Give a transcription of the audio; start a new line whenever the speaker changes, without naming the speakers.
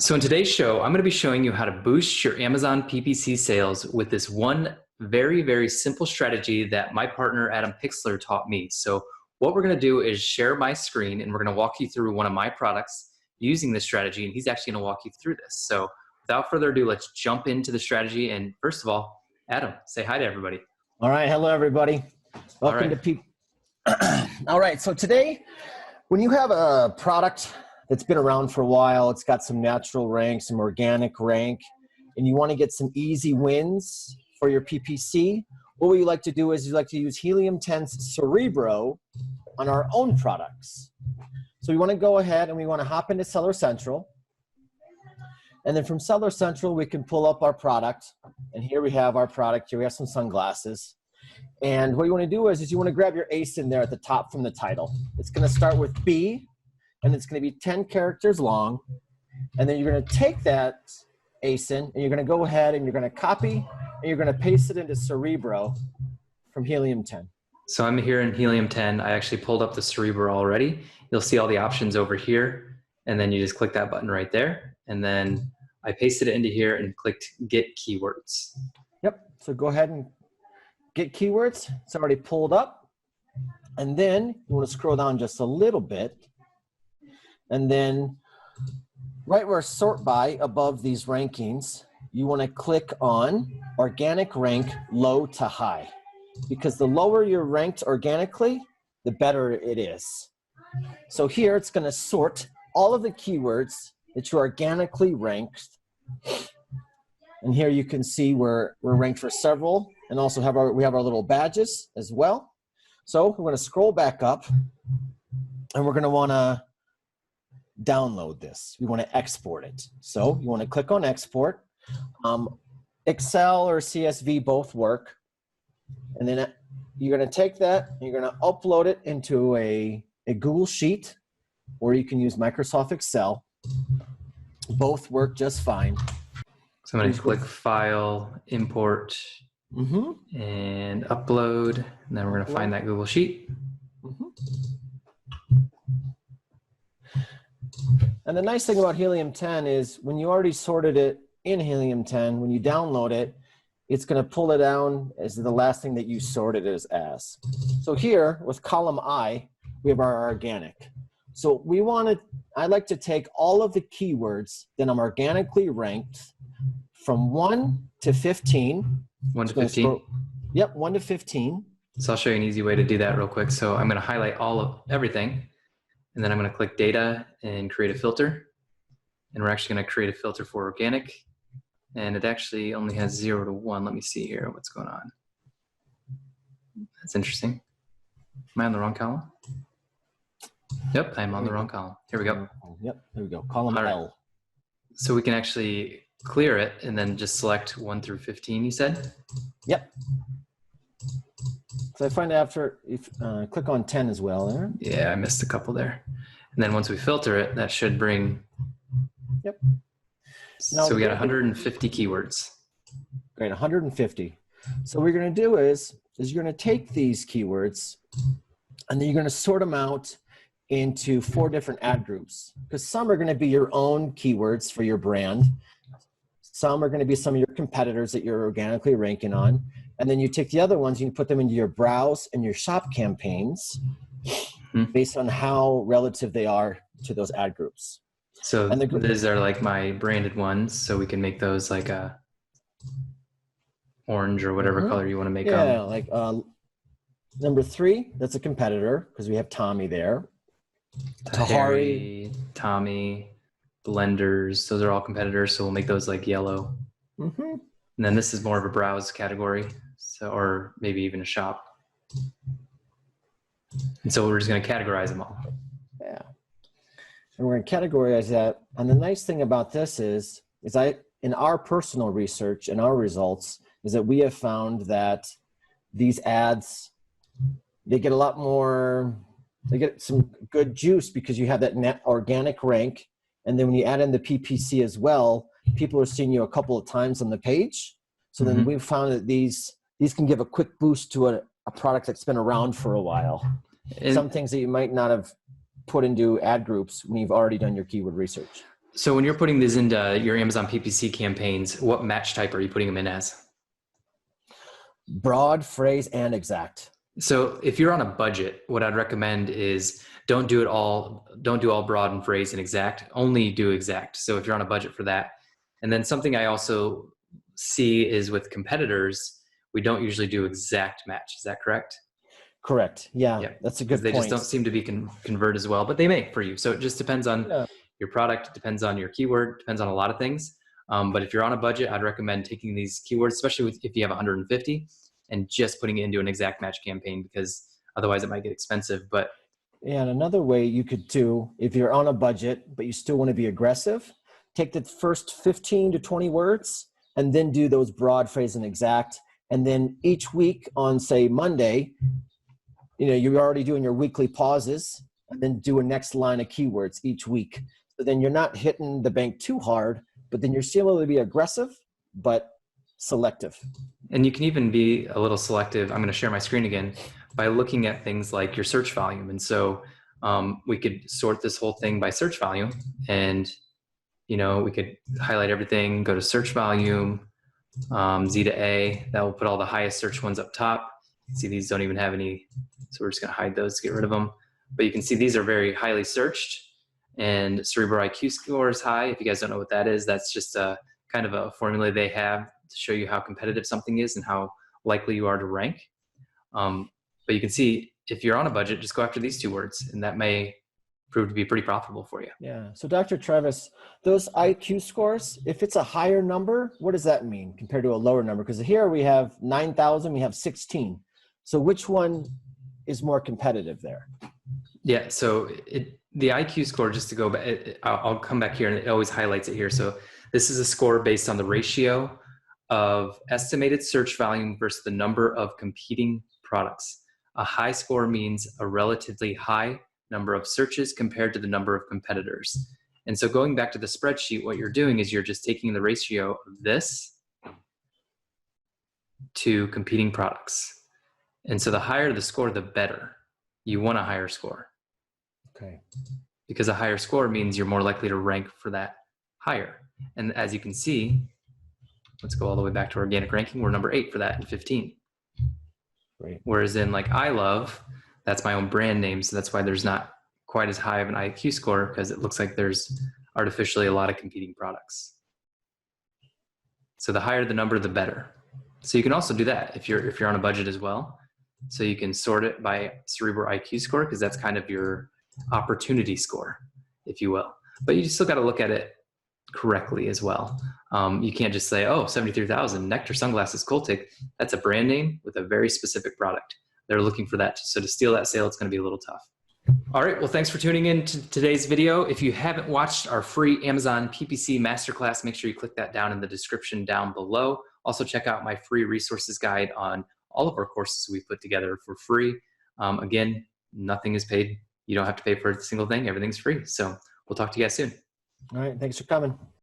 So in today's show, I'm going to be showing you how to boost your Amazon PPC sales with this one very, very simple strategy that my partner Adam Pixler taught me. So what we're going to do is share my screen and we're going to walk you through one of my products using this strategy, and he's actually going to walk you through this. So without further ado, let's jump into the strategy. And first of all, Adam, say hi to everybody.
All right. Hello, everybody. Welcome to P. All right. So today, when you have a product that's been around for a while, it's got some natural rank, some organic rank, and you want to get some easy wins for your PPC, what we like to do is you like to use Helium 10's Cerebro on our own products. So we want to go ahead and we want to hop into Seller Central. And then from Seller Central, we can pull up our product. And here we have our product. Here we have some sunglasses. And what you want to do is you want to grab your ASIN there at the top from the title. It's going to start with B, and it's going to be 10 characters long. And then you're going to take that ASIN, and you're going to go ahead and you're going to copy, and you're going to paste it into Cerebro from Helium 10.
So I'm here in Helium 10. I actually pulled up the Cerebro already. You'll see all the options over here, and then you just click that button right there. And then I pasted it into here and clicked Get Keywords.
Yep. So go ahead and get keywords. It's already pulled up. And then you want to scroll down just a little bit. And then right where sort by above these rankings, you want to click on organic rank low to high, because the lower you're ranked organically, the better it is. So here it's going to sort all of the keywords that you organically ranked. And here you can see we're ranked for several, and also we have our little badges as well. So we're going to scroll back up, and we're going to want to download this. We want to export it. So you want to click on export. Excel or CSV both work. And then you're going to take that and you're going to upload it into a Google Sheet, or you can use Microsoft Excel. Both work just fine.
So I'm going to click File, Import, and Upload. And then we're going to find that Google Sheet.
And the nice thing about Helium 10 is when you already sorted it in Helium 10, when you download it, it's going to pull it down as the last thing that you sorted it as. So here with column I, we have our organic. So I like to take all of the keywords that I'm organically ranked from 1 to 15.
1 to 15?
Yep, 1 to 15.
So I'll show you an easy way to do that real quick. So I'm going to highlight everything. And then I'm going to click data and create a filter. And we're actually going to create a filter for organic. And it actually only has 0 to 1. Let me see here what's going on. That's interesting. Am I on the wrong column? Yep, I'm on the wrong column. Here we go.
Yep, there we go. Column L.
So we can actually clear it and then just select 1 through 15, you said?
Yep. So I find after, click on 10 as well there.
Yeah, I missed a couple there. And then once we filter it, that should bring.
Yep.
So we got 150 keywords.
Great, 150. So what you're going to do is you're going to take these keywords and then you're going to sort them out into 4 different ad groups, because some are going to be your own keywords for your brand. Some are going to be some of your competitors that you're organically ranking on. And then you take the other ones and you put them into your browse and your shop campaigns based on how relative they are to those ad groups.
So these are like my branded ones. So we can make those like a orange or whatever color you want to make them.
Yeah, like number 3, that's a competitor because we have Tommy there.
Harry, Tommy, Blenders, those are all competitors. So we'll make those like yellow. And then this is more of a browse category. So, or maybe even a shop. And so we're just going to categorize them all.
Yeah. And we're going to categorize that. And the nice thing about this is in our personal research and our results is that we have found that these ads, they get a lot more, they get some good juice because you have that net organic rank. And then when you add in the PPC as well, people are seeing you a couple of times on the page. So then we've found that these can give a quick boost to a product that's been around for a while. Some things that you might not have put into ad groups when you've already done your keyword research.
So when you're putting these into your Amazon PPC campaigns, what match type are you putting them in as?
Broad, phrase, and exact.
So if you're on a budget, what I'd recommend is don't do all broad and phrase and exact, only do exact. So if you're on a budget for that. And then something I also see is with competitors, we don't usually do exact match. Is that correct?
Correct. Yeah,
Yeah.
that's a
Because
good
they just
point.
don't seem to be convert as well, but they may for you. So it just depends on
Yeah.
your product, depends on your keyword, depends on a lot of things. But if you're on a budget, I'd recommend taking these keywords, especially if you have 150, and just putting it into an exact match campaign, because otherwise it might get expensive. But
And another way you could do, if you're on a budget, but you still want to be aggressive, take the first 15 to 20 words and then do those broad, phrase, and exact. And then each week on, say, Monday, you're already doing your weekly pauses and then do a next line of keywords each week. So then you're not hitting the bank too hard, but then you're still able to be aggressive, but selective.
and you can even be a little selective. I'm going to share my screen again by looking at things like your search volume. And so we could sort this whole thing by search volume, and we could highlight everything, go to search volume, Z to A. That will put all the highest search ones up top. See, these don't even have any, so we're just going to hide those to get rid of them. But you can see these are very highly searched, and Cerebral IQ score is high. If you guys don't know what that is, that's just a kind of a formula they have to show you how competitive something is and how likely you are to rank. But you can see if you're on a budget, just go after these two words, and that may prove to be pretty profitable for you.
Yeah. So Dr. Travis, those IQ scores, if it's a higher number, what does that mean compared to a lower number? Because here we have 9,000, we have 16. So which one is more competitive there?
Yeah. So the IQ score, just to go back, I'll come back here and it always highlights it here. So this is a score based on the ratio of estimated search volume versus the number of competing products. A high score means a relatively high number of searches compared to the number of competitors. And so going back to the spreadsheet, what you're doing is you're just taking the ratio of this to competing products. And so the higher the score, the better. You want a higher score.
Okay.
Because a higher score means you're more likely to rank for that higher. And as you can see, let's go all the way back to organic ranking. We're number 8 for that in 15.
Great.
Whereas in like I Love, that's my own brand name. So that's why there's not quite as high of an IQ score, because it looks like there's artificially a lot of competing products. So the higher the number, the better. So you can also do that if you're on a budget as well. So you can sort it by Cerebral IQ score, because that's kind of your opportunity score, if you will. But you still got to look at it correctly as well. You can't just say, oh, 73,000 Nectar Sunglasses Coltic. That's a brand name with a very specific product. They're looking for that. So to steal that sale, it's going to be a little tough. All right. Well, thanks for tuning in to today's video. If you haven't watched our free Amazon PPC Masterclass, make sure you click that down in the description down below. Also, check out my free resources guide on all of our courses we put together for free. Again, nothing is paid. You don't have to pay for a single thing. Everything's free. So we'll talk to you guys soon.
All right. Thanks for coming.